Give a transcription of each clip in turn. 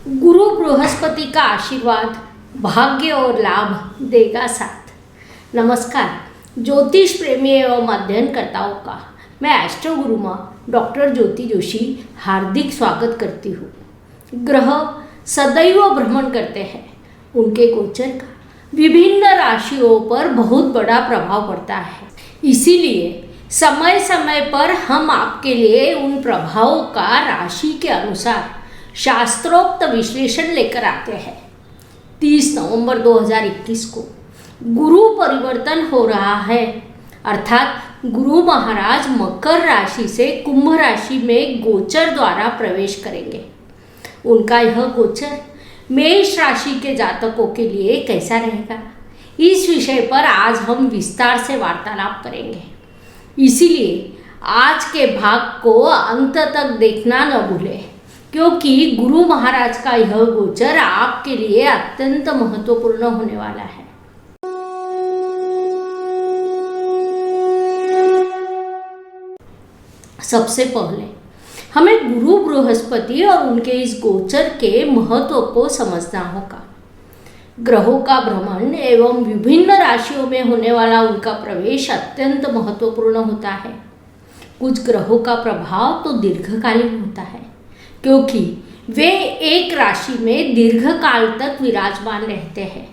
गुरु बृहस्पति का आशीर्वाद भाग्य और लाभ देगा साथ। नमस्कार ज्योतिष प्रेमी एवं अध्ययनकर्ताओं का मैं एस्ट्रो गुरु माँ डॉक्टर ज्योति जोशी हार्दिक स्वागत करती हूँ। ग्रह सदैव भ्रमण करते हैं, उनके गोचर का विभिन्न राशियों पर बहुत बड़ा प्रभाव पड़ता है। इसीलिए समय समय पर हम आपके लिए उन प्रभावों का राशि के अनुसार शास्त्रोक्त विश्लेषण लेकर आते हैं। 30 नवंबर 2021 को गुरु परिवर्तन हो रहा है, अर्थात गुरु महाराज मकर राशि से कुंभ राशि में गोचर द्वारा प्रवेश करेंगे। उनका यह गोचर मेष राशि के जातकों के लिए कैसा रहेगा, इस विषय पर आज हम विस्तार से वार्तालाप करेंगे। इसीलिए आज के भाग को अंत तक देखना न भूलें, क्योंकि गुरु महाराज का यह गोचर आपके लिए अत्यंत महत्वपूर्ण होने वाला है। सबसे पहले हमें गुरु बृहस्पति और उनके इस गोचर के महत्व को समझना होगा। ग्रहों का भ्रमण एवं विभिन्न राशियों में होने वाला उनका प्रवेश अत्यंत महत्वपूर्ण होता है। कुछ ग्रहों का प्रभाव तो दीर्घकालीन होता है, क्योंकि वे एक राशि में दीर्घकाल तक विराजमान रहते हैं।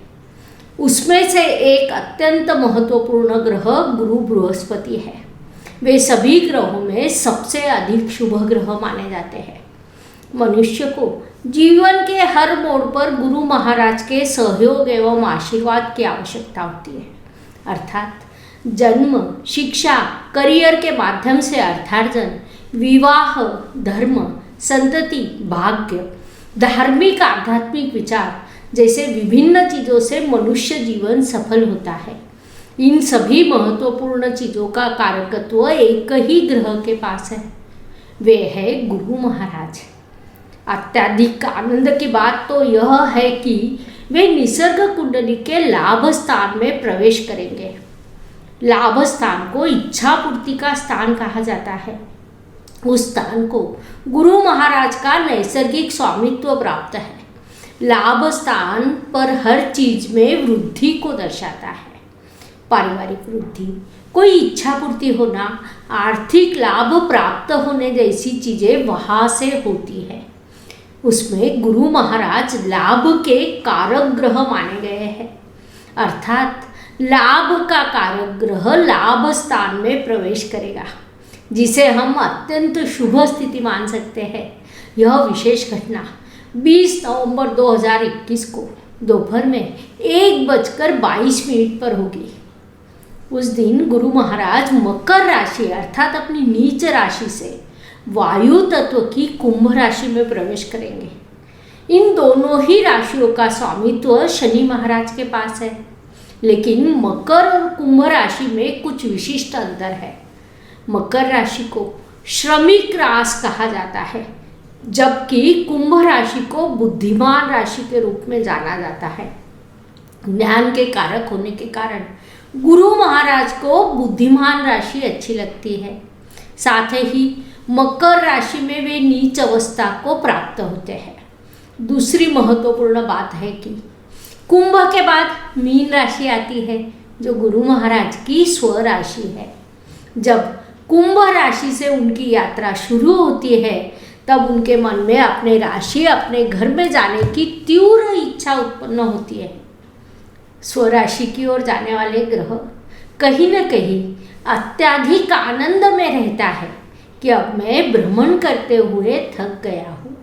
उसमें से एक अत्यंत महत्वपूर्ण ग्रह गुरु बृहस्पति है। वे सभी ग्रहों में सबसे अधिक शुभ ग्रह माने जाते हैं। मनुष्य को जीवन के हर मोड़ पर गुरु महाराज के सहयोग एवं आशीर्वाद की आवश्यकता होती है, अर्थात जन्म, शिक्षा, करियर के माध्यम से अर्थार्जन, विवाह, धर्म, संतति, भाग्य, धार्मिक आध्यात्मिक विचार जैसे विभिन्न चीज़ों से मनुष्य जीवन सफल होता है। इन सभी महत्वपूर्ण चीज़ों का कारकत्व एक ही ग्रह के पास है, वे है गुरु महाराज। अत्यधिक आनंद की बात तो यह है कि वे निसर्ग कुंडली के लाभ स्थान में प्रवेश करेंगे। लाभ स्थान को इच्छा पूर्ति का स्थान कहा जाता है। उस स्थान को गुरु महाराज का नैसर्गिक स्वामित्व प्राप्त है। लाभ स्थान पर हर चीज में वृद्धि को दर्शाता है। पारिवारिक वृद्धि, कोई इच्छा पूर्ति होना, आर्थिक लाभ प्राप्त होने जैसी चीजें वहां से होती है। उसमें गुरु महाराज लाभ के कारक ग्रह माने गए हैं, अर्थात लाभ का कारक ग्रह लाभ स्थान में प्रवेश करेगा, जिसे हम अत्यंत शुभ स्थिति मान सकते हैं। यह विशेष घटना 20 नवंबर 2021 को दोपहर में 1:22 पर होगी। उस दिन गुरु महाराज मकर राशि अर्थात अपनी नीच राशि से वायु तत्व की कुंभ राशि में प्रवेश करेंगे। इन दोनों ही राशियों का स्वामित्व शनि महाराज के पास है, लेकिन मकर और कुंभ राशि में कुछ विशिष्ट अंतर है। मकर राशि को श्रमिक राशि कहा जाता है, जबकि कुंभ राशि को बुद्धिमान राशि के रूप में जाना जाता है। ज्ञान के कारक होने के कारण गुरु महाराज को बुद्धिमान राशि अच्छी लगती है। साथ ही मकर राशि में वे नीच अवस्था को प्राप्त होते हैं। दूसरी महत्वपूर्ण बात है कि कुंभ के बाद मीन राशि आती है, जो गुरु महाराज की स्वराशि है। जब कुंभ राशि से उनकी यात्रा शुरू होती है, तब उनके मन में अपने राशि अपने घर में जाने की तीव्र इच्छा उत्पन्न होती है। स्वराशि की ओर जाने वाले ग्रह कहीं न कहीं अत्यधिक आनंद में रहता है कि अब मैं भ्रमण करते हुए थक गया हूँ,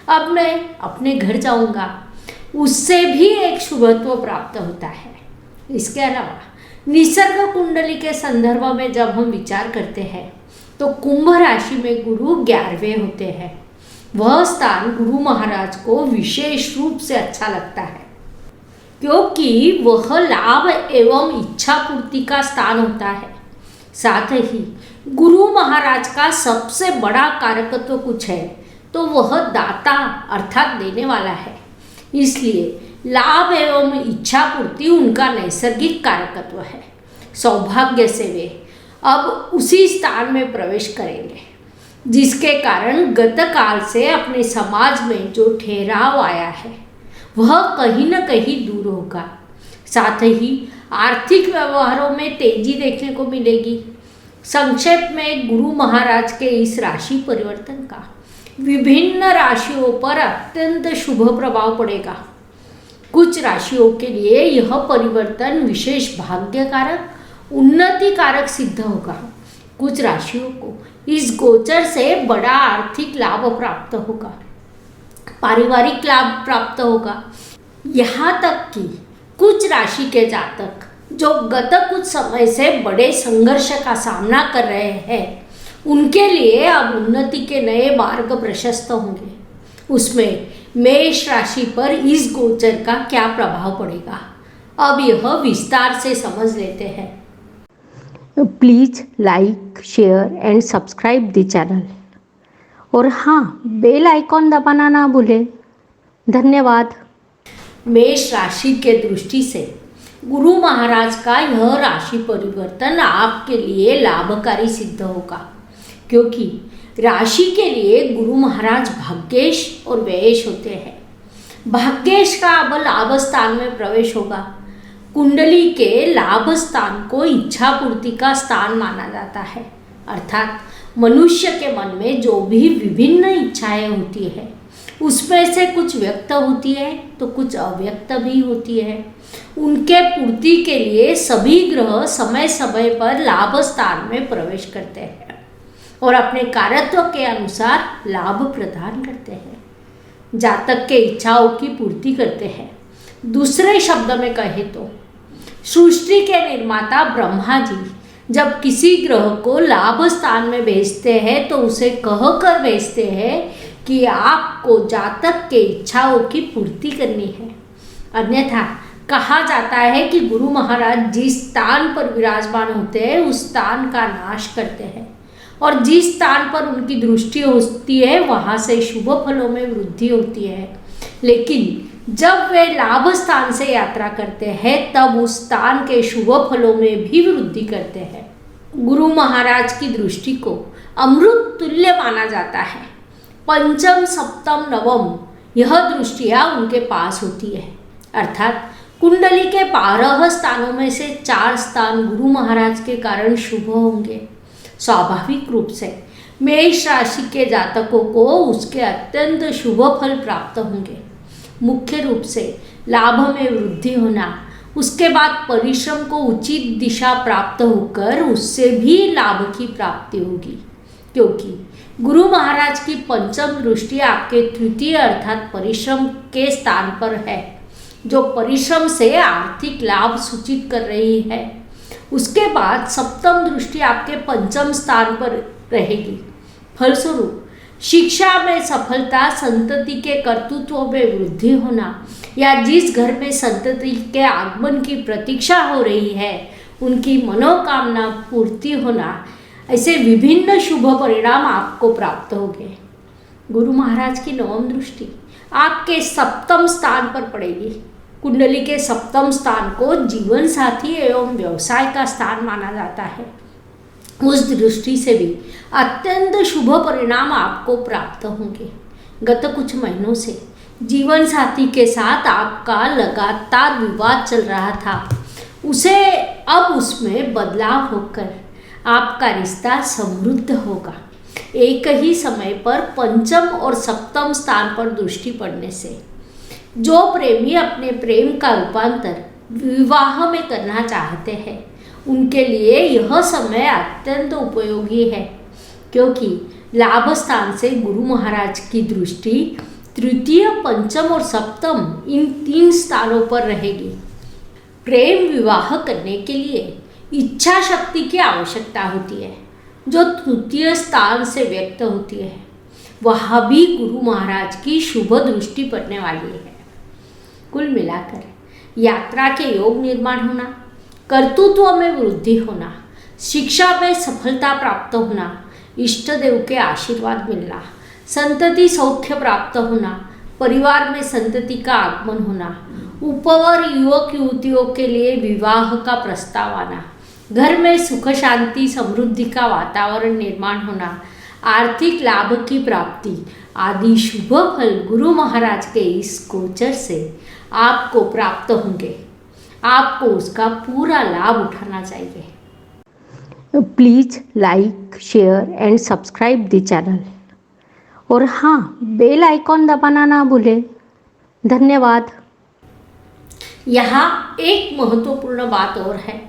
अब मैं अपने घर जाऊँगा। उससे भी एक शुभत्व प्राप्त होता है। इसके अलावा निसर्ग कुंडली के संदर्भ में जब हम विचार करते हैं, तो कुंभ राशि में गुरु 11वें होते हैं। वह स्थान गुरु महाराज को विशेष रूप से अच्छा लगता है, क्योंकि वह लाभ एवं इच्छा पूर्ति का स्थान होता है। साथ ही गुरु महाराज का सबसे बड़ा कारकत्व कुछ है तो वह दाता अर्थात देने वाला है। इसलिए लाभ एवं इच्छा पूर्ति उनका नैसर्गिक कारकत्व है। सौभाग्य से वे अब उसी स्थान में प्रवेश करेंगे। जिसके कारण गत काल से अपने समाज में जो ठहराव आया है वह कहीं न कहीं दूर होगा। साथ ही आर्थिक व्यवहारों में तेजी देखने को मिलेगी। संक्षेप में गुरु महाराज के इस राशि परिवर्तन का विभिन्न राशियों पर अत्यंत शुभ प्रभाव पड़ेगा। कुछ राशियों के लिए यह परिवर्तन विशेष भाग्यकारक, उन्नतिकारक सिद्ध होगा। कुछ राशियों को इस गोचर से बड़ा आर्थिक लाभ प्राप्त होगा, पारिवारिक लाभ प्राप्त होगा। यहाँ तक कि कुछ राशि के जातक जो गत कुछ समय से बड़े संघर्ष का सामना कर रहे हैं, उनके लिए अब उन्नति के नए मार्ग प्रशस्त होंगे। उसमें मेष राशि पर इस गोचर का क्या प्रभाव पड़ेगा, अब यह विस्तार से समझ लेते हैं। Please like, share and subscribe the channel और हाँ, बेल आइकॉन दबाना ना भूलें। धन्यवाद। मेष राशि के दृष्टि से गुरु महाराज का यह राशि परिवर्तन आपके लिए लाभकारी सिद्ध होगा, क्योंकि राशि के लिए गुरु महाराज भाग्येश और व्ययेश होते हैं। भाग्येश का अब लाभ स्थान में प्रवेश होगा। कुंडली के लाभ स्थान को इच्छा पूर्ति का स्थान माना जाता है, अर्थात मनुष्य के मन में जो भी विभिन्न इच्छाएं होती है उसमें से कुछ व्यक्त होती है तो कुछ अव्यक्त भी होती है। उनके पूर्ति के लिए सभी ग्रह समय समय पर लाभ स्थान में प्रवेश करते हैं और अपने कारत्व के अनुसार लाभ प्रदान करते हैं, जातक के इच्छाओं की पूर्ति करते हैं। दूसरे शब्द में कहे तो सृष्टि के निर्माता ब्रह्मा जी जब किसी ग्रह को लाभ स्थान में भेजते हैं तो उसे कहकर भेजते हैं कि आपको जातक के इच्छाओं की पूर्ति करनी है। अन्यथा कहा जाता है कि गुरु महाराज जिस स्थान पर विराजमान होते हैं उस स्थान का नाश करते हैं और जिस स्थान पर उनकी दृष्टि होती है वहाँ से शुभ फलों में वृद्धि होती है। लेकिन जब वे लाभ स्थान से यात्रा करते हैं तब उस स्थान के शुभ फलों में भी वृद्धि करते हैं। गुरु महाराज की दृष्टि को अमृत तुल्य माना जाता है। पंचम, सप्तम, नवम यह दृष्टियाँ उनके पास होती है, अर्थात कुंडली के 12 स्थानों में से 4 स्थान गुरु महाराज के कारण शुभ होंगे। स्वाभाविक रूप से मेष राशि के जातकों को उसके अत्यंत शुभ फल प्राप्त होंगे। मुख्य रूप से लाभ में वृद्धि होना, उसके बाद परिश्रम को उचित दिशा प्राप्त होकर उससे भी लाभ की प्राप्ति होगी, क्योंकि गुरु महाराज की पंचम दृष्टि आपके तृतीय अर्थात परिश्रम के स्थान पर है, जो परिश्रम से आर्थिक लाभ सूचित कर रही है। उसके बाद सप्तम दृष्टि आपके पंचम स्थान पर रहेगी। फलस्वरूप शिक्षा में सफलता, संतति के कर्तृत्व में वृद्धि होना या जिस घर में संतति के आगमन की प्रतीक्षा हो रही है उनकी मनोकामना पूर्ति होना, ऐसे विभिन्न शुभ परिणाम आपको प्राप्त होंगे। गुरु महाराज की नवम दृष्टि आपके सप्तम स्थान पर पड़ेगी। कुंडली के सप्तम स्थान को जीवन साथी एवं व्यवसाय का स्थान माना जाता है। उस दृष्टि से भी अत्यंत शुभ परिणाम आपको प्राप्त होंगे। गत कुछ महीनों से जीवन साथी के साथ आपका लगातार विवाद चल रहा था, उसे अब उसमें बदलाव होकर आपका रिश्ता समृद्ध होगा। एक ही समय पर पंचम और सप्तम स्थान पर दृष्टि पड़ने से जो प्रेमी अपने प्रेम का रूपांतर विवाह में करना चाहते हैं उनके लिए यह समय अत्यंत उपयोगी है, क्योंकि लाभ स्थान से गुरु महाराज की दृष्टि तृतीय, पंचम और सप्तम इन 3 स्थानों पर रहेगी। प्रेम विवाह करने के लिए इच्छा शक्ति की आवश्यकता होती है, जो तृतीय स्थान से व्यक्त होती है। वहाँ भी गुरु महाराज की शुभ दृष्टि पड़ने वाली है। कुल मिलाकर यात्रा के योग निर्माण होना, कर्तृत्व में वृद्धि होना, शिक्षा में सफलता प्राप्त होना, इष्ट देव के आशीर्वाद मिलना, संतति सौख्य प्राप्त होना, परिवार में संतति का आगमन होना, उपवर युवक युवतियों के लिए विवाह का प्रस्ताव आना, घर में सुख शांति समृद्धि का वातावरण निर्माण होना आर्थिक लाभ की प्राप्ति आदि शुभ फल गुरु महाराज के इस गोचर से आपको प्राप्त होंगे। आपको उसका पूरा लाभ उठाना चाहिए। Please like, share and subscribe the channel. और हाँ, बेल आइकॉन दबाना ना भूलें। धन्यवाद। यहाँ एक महत्वपूर्ण बात और है।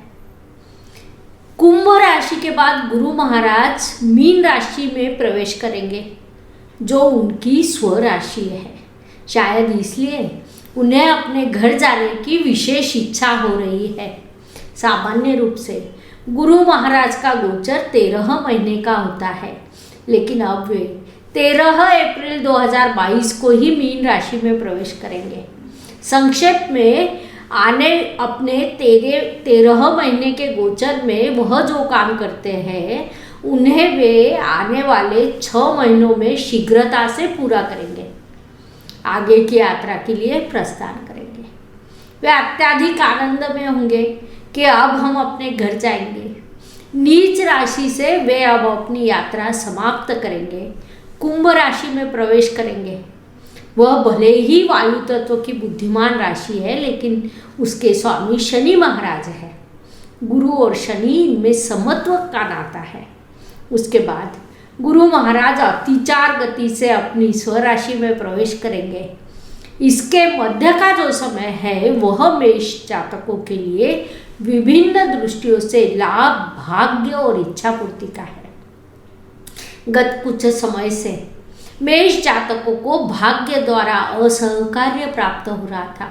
कुंभ राशि के बाद गुरु महाराज मीन राशि में प्रवेश करेंगे, जो उनकी स्व राशि है। शायद इसलिए उन्हें अपने घर जाने की विशेष इच्छा हो रही है। सामान्य रूप से गुरु महाराज का गोचर 13 महीने का होता है, लेकिन अब वे 13 अप्रैल 2022 को ही मीन राशि में प्रवेश करेंगे। संक्षेप में आने अपने 13 महीने के गोचर में वह जो काम करते हैं उन्हें वे आने वाले 6 महीनों में शीघ्रता से पूरा करेंगे। आगे की यात्रा के लिए प्रस्थान करेंगे। वे अत्यधिक आनंद में होंगे कि अब हम अपने घर जाएंगे। नीच राशि से वे अब अपनी यात्रा समाप्त करेंगे, कुंभ राशि में प्रवेश करेंगे। वह भले ही वायु तत्व की बुद्धिमान राशि है, लेकिन उसके स्वामी शनि महाराज है। गुरु और शनि इनमें समत्व का नाता है। उसके बाद गुरु महाराज अतिचार गति से अपनी स्वराशि में प्रवेश करेंगे। इसके मध्य का जो समय है वह मेष जातकों के लिए विभिन्न दृष्टियों से लाभ, भाग्य और इच्छा पूर्ति का है। गत कुछ समय से मेष जातकों को भाग्य द्वारा असहकार्य प्राप्त हो रहा था।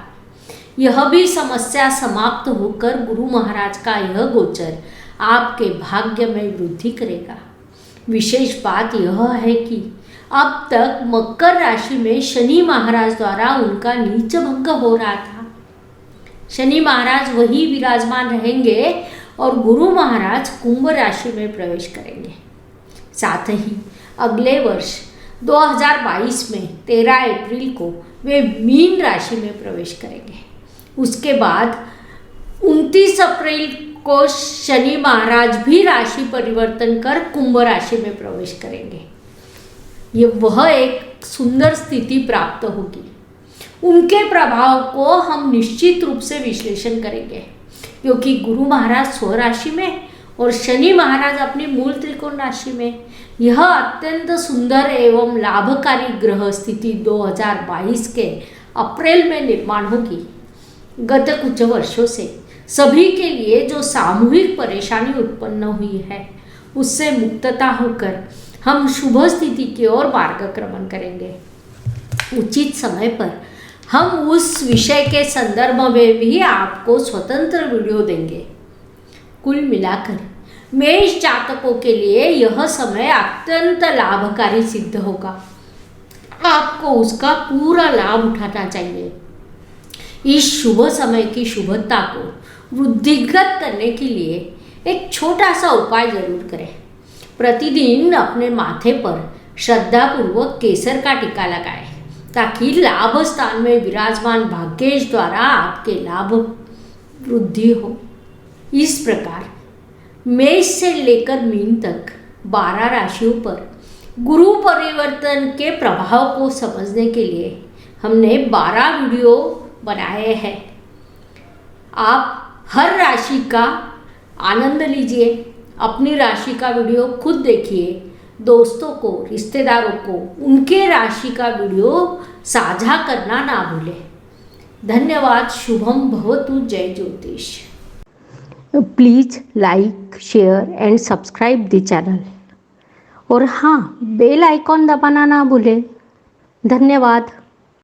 यह भी समस्या समाप्त होकर गुरु महाराज का यह गोचर आपके भाग्य में वृद्धि करेगा। विशेष बात यह है कि अब तक मकर राशि में शनि महाराज द्वारा उनका नीच भंग हो रहा था। शनि महाराज वही विराजमान रहेंगे और गुरु महाराज कुंभ राशि में प्रवेश करेंगे। साथ ही अगले वर्ष 2022 में 13 अप्रैल को वे मीन राशि में प्रवेश करेंगे। उसके बाद 29 अप्रैल को शनि महाराज भी राशि परिवर्तन कर कुंभ राशि में प्रवेश करेंगे। ये वह एक सुंदर स्थिति प्राप्त होगी। उनके प्रभाव को हम निश्चित रूप से विश्लेषण करेंगे, क्योंकि गुरु महाराज स्वराशि में और शनि महाराज अपनी मूल त्रिकोण राशि में। यह अत्यंत सुंदर एवं लाभकारी ग्रह स्थिति 2022 के अप्रैल में निर्माण होगी। गत कुछ वर्षों से सभी के लिए जो सामूहिक परेशानी उत्पन्न हुई है, उससे मुक्तता होकर हम शुभ स्थिति की ओर मार्गक्रमण करेंगे। उचित समय पर हम उस विषय के संदर्भ में भी आपको स्वतंत्र वीडियो देंगे। कुल मिलाकर मेष जातकों के लिए यह समय अत्यंत लाभकारी सिद्ध होगा। आपको उसका पूरा लाभ उठाना चाहिए। इस शुभ समय की शुभता को वृद्धिगत करने के लिए एक छोटा सा उपाय जरूर करें। प्रतिदिन अपने माथे पर श्रद्धापूर्वक केसर का टीका लगाएं, ताकि लाभ स्थान में विराजमान भाग्येश द्वारा आपके लाभ वृद्धि हो। इस प्रकार मेष से लेकर मीन तक 12 राशियों पर गुरु परिवर्तन के प्रभाव को समझने के लिए हमने 12 वीडियो बनाए हैं। आप हर राशि का आनंद लीजिए। अपनी राशि का वीडियो खुद देखिए। दोस्तों को, रिश्तेदारों को उनके राशि का वीडियो साझा करना ना भूलें। धन्यवाद। शुभम भवतु। जय ज्योतिष। Please like, share and subscribe the channel. और हाँ, बेल आइकॉन दबाना ना भूलें। धन्यवाद।